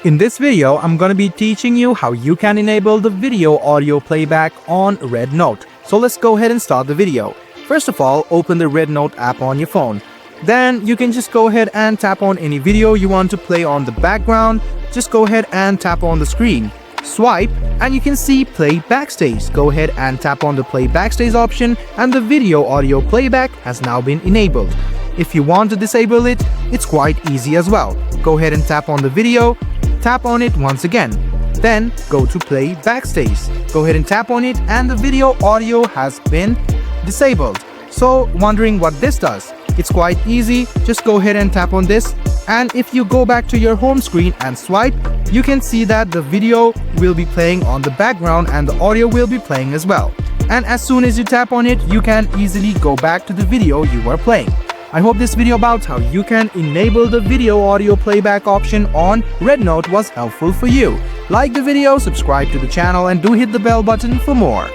In this video, I'm going to be teaching you how you can enable the video audio playback on Rednote. So let's go ahead and start the video. First of all, open the Rednote app on your phone. Then you can just go ahead and tap on any video you want to play on the background. Just go ahead and tap on the screen. Swipe and you can see play backstage. Go ahead and tap on the play backstage option and the video audio playback has now been enabled. If you want to disable it, it's quite easy as well. Go ahead and tap on the video, tap on it once again. Then go to play backstage. Go ahead and tap on it and the video audio has been disabled. So wondering what this does? It's quite easy. Just go ahead and tap on this. And if you go back to your home screen and swipe, you can see that the video will be playing on the background and the audio will be playing as well. And as soon as you tap on it, you can easily go back to the video you were playing. I hope this video about how you can enable the video audio playback option on Rednote was helpful for you. Like the video, subscribe to the channel and do hit the bell button for more.